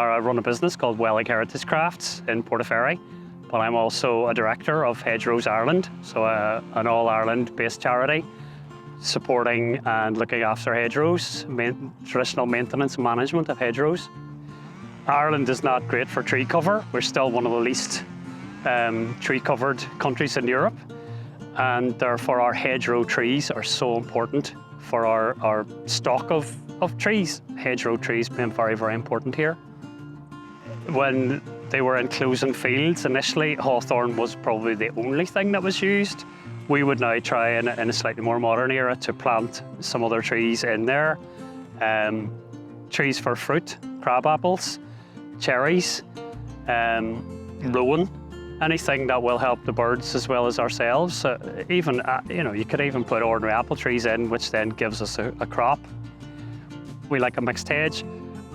I run a business called Welling Heritage Crafts in Portaferry, but I'm also a director of Hedgerows Ireland, so an all-Ireland based charity supporting and looking after hedgerows, traditional maintenance and management of hedgerows. Ireland is not great for tree cover. We're still one of the least tree-covered countries in Europe, and therefore our hedgerow trees are so important for our stock of trees. Hedgerow trees being very, very important here. When they were enclosing fields, initially hawthorn was probably the only thing that was used. We would now try in a slightly more modern era to plant some other trees in there. Trees for fruit, crab apples, cherries, rowan, anything that will help the birds as well as ourselves. Even, you could even put ordinary apple trees in, which then gives us a crop. We like a mixed hedge.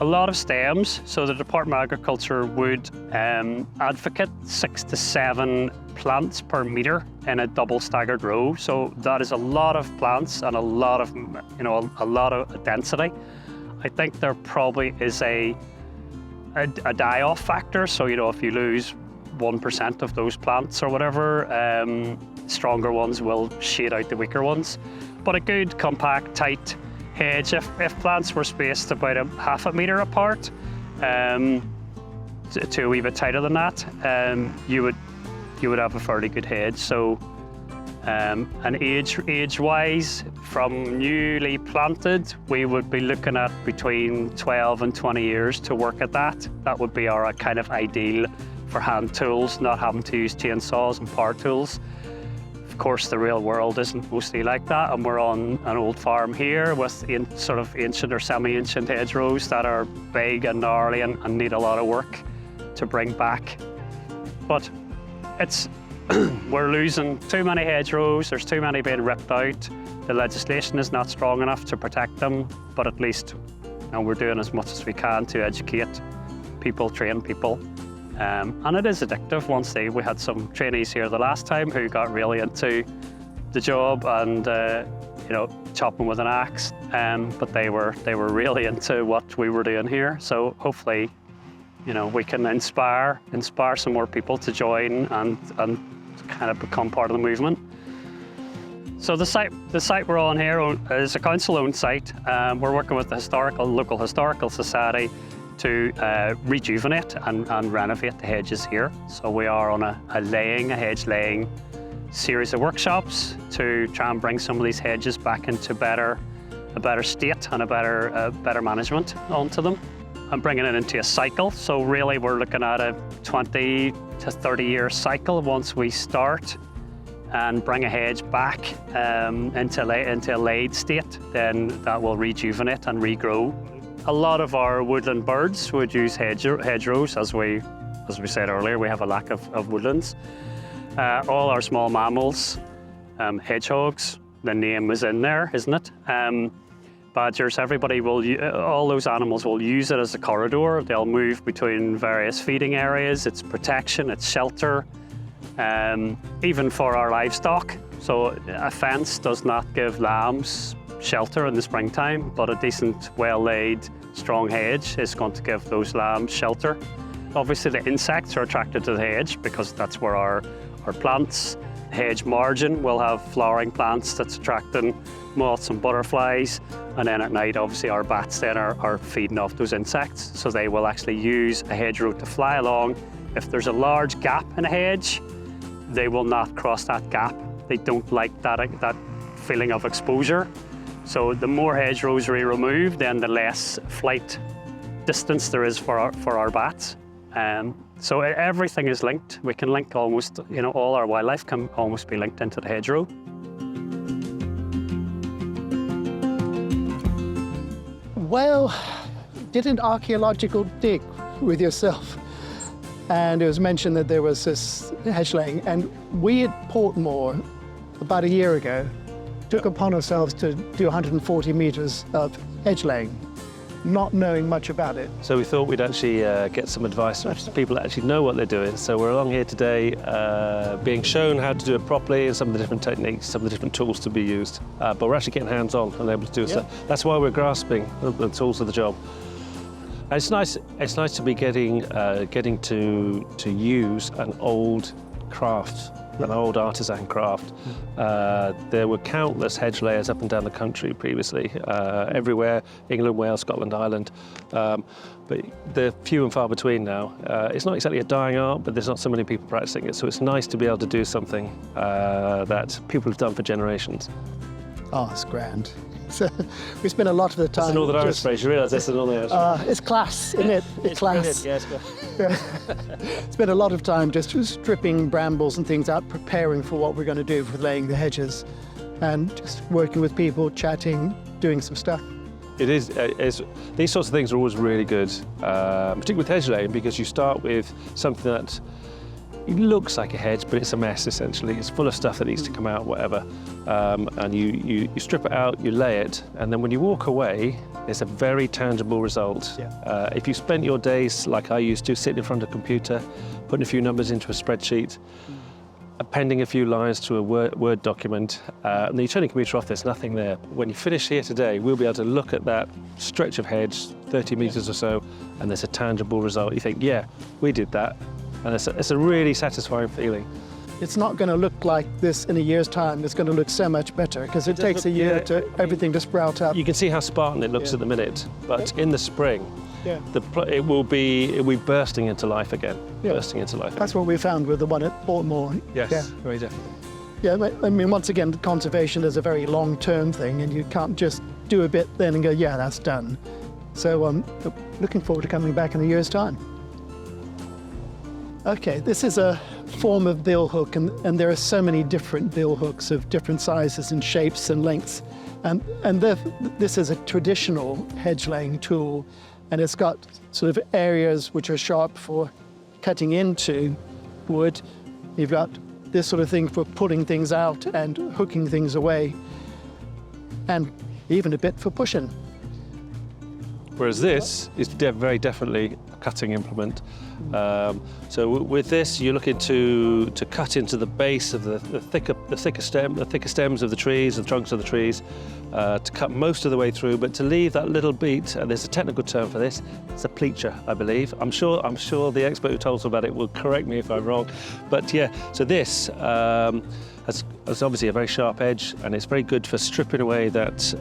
A lot of stems, so the Department of Agriculture would advocate 6 to 7 plants per metre in a double staggered row. So that is a lot of plants and a lot of, a lot of density. I think there probably is a die-off factor. So, if you lose 1% of those plants or whatever, stronger ones will shade out the weaker ones. But a good, compact, tight hedge, if plants were spaced about half a metre apart, to a wee bit tighter than that, you would have a fairly good hedge. So, and age-wise, from newly planted, we would be looking at between 12 and 20 years to work at that. That would be our kind of ideal for hand tools, not having to use chainsaws and power tools. Of course, the real world isn't mostly like that, and we're on an old farm here with sort of ancient or semi-ancient hedgerows that are big and gnarly and need a lot of work to bring back. But we're losing too many hedgerows, there's too many being ripped out. The legislation is not strong enough to protect them, but at least we're doing as much as we can to educate people, train people. And it is addictive. We had some trainees here the last time who got really into the job and chopping with an axe, but they were really into what we were doing here. So hopefully, we can inspire some more people to join and kind of become part of the movement. So the site we're on here is a council-owned site. We're working with the local historical society to rejuvenate and renovate the hedges here. So we are on a hedge laying series of workshops to try and bring some of these hedges back into a better state and a better management onto them, and bringing it into a cycle. So really we're looking at a 20 to 30 year cycle. Once we start and bring a hedge back into a laid state, then that will rejuvenate and regrow. A lot of our woodland birds would use hedgerows. As we said earlier, we have a lack of woodlands. All our small mammals, hedgehogs, the name is in there, isn't it? Badgers, all those animals will use it as a corridor. They'll move between various feeding areas. It's protection, it's shelter, even for our livestock. So a fence does not give lambs shelter in the springtime, but a decent, well-laid, strong hedge is going to give those lambs shelter. Obviously the insects are attracted to the hedge because that's where our plants, hedge margin will have flowering plants that's attracting moths and butterflies, and then at night obviously our bats then are feeding off those insects, so they will actually use a hedgerow to fly along. If there's a large gap in a hedge, they will not cross that gap. They don't like that feeling of exposure. So the more hedgerows we remove, then the less flight distance there is for our bats. So everything is linked. We can link almost, all our wildlife can almost be linked into the hedgerow. Well, did an archaeological dig with yourself, and it was mentioned that there was this hedgelaying, and we at Portmore about a year ago took upon ourselves to do 140 metres of hedgelaying, not knowing much about it. So we thought we'd actually get some advice from people that actually know what they're doing. So we're along here today being shown how to do it properly and some of the different techniques, some of the different tools to be used. But we're actually getting hands-on and able to do it. So that's why we're grasping the tools of the job. And it's nice. It's nice to be getting to use an old craft, an old artisan craft. There were countless hedge layers up and down the country previously, everywhere, England, Wales, Scotland, Ireland. But they're few and far between now. It's not exactly a dying art, but there's not so many people practicing it. So it's nice to be able to do something that people have done for generations. Oh, it's grand. So we spend a lot of the time. That's a Northern Irish phrase. You realise that's a Northern Irish. It's class, isn't it? It's class. Brilliant, yes. Spend a lot of time just stripping brambles and things out, preparing for what we're going to do for laying the hedges, and just working with people, chatting, doing some stuff. It is. These sorts of things are always really good, particularly with hedgelaying, because you start with something that it looks like a hedge, but it's a mess essentially. It's full of stuff that needs to come out, whatever. And you strip it out, you lay it, and then when you walk away, there's a very tangible result. Yeah. If you spent your days, like I used to, sitting in front of a computer, putting a few numbers into a spreadsheet, appending a few lines to a Word document, and then you turn your computer off, there's nothing there. When you finish here today, we'll be able to look at that stretch of hedge, 30 metres or so, and there's a tangible result. You think, yeah, we did that. And it's a really satisfying feeling. It's not going to look like this in a year's time. It's going to look so much better because it takes a year to everything to sprout up. You can see how Spartan it looks at the minute, but in the spring, Yeah. it will be bursting into life again. Yeah. Bursting into life. That's what we found with the one at Portmore. Yes, Yeah. very definitely. Yeah, I mean, once again, conservation is a very long-term thing, and you can't just do a bit then and go, yeah, that's done. So looking forward to coming back in a year's time. Okay, this is a form of billhook, and there are so many different billhooks of different sizes and shapes and lengths. And this is a traditional hedge laying tool, and it's got sort of areas which are sharp for cutting into wood. You've got this sort of thing for pulling things out and hooking things away, and even a bit for pushing. Whereas this is very definitely a cutting implement. So with this, you're looking to cut into the base of the thicker stems of the trees, the trunks of the trees, to cut most of the way through, but to leave that little beat. And there's a technical term for this. It's a pleacher, I believe. I'm sure the expert who told us about it will correct me if I'm wrong. But yeah, so this. It's obviously a very sharp edge, and it's very good for stripping away that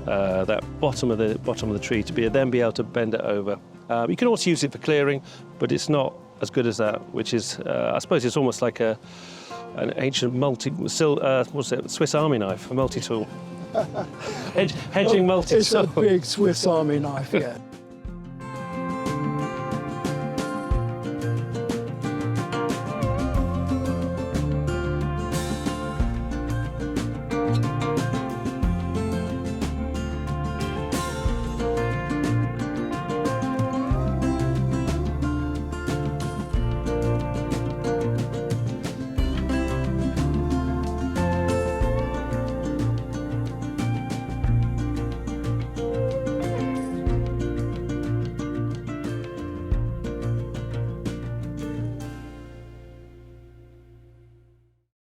bottom of the tree to then be able to bend it over. You can also use it for clearing, but it's not as good as that, which is I suppose it's almost like an ancient Swiss Army knife, a multi-tool. Hedging multi-tool. It's a big Swiss Army knife, yeah.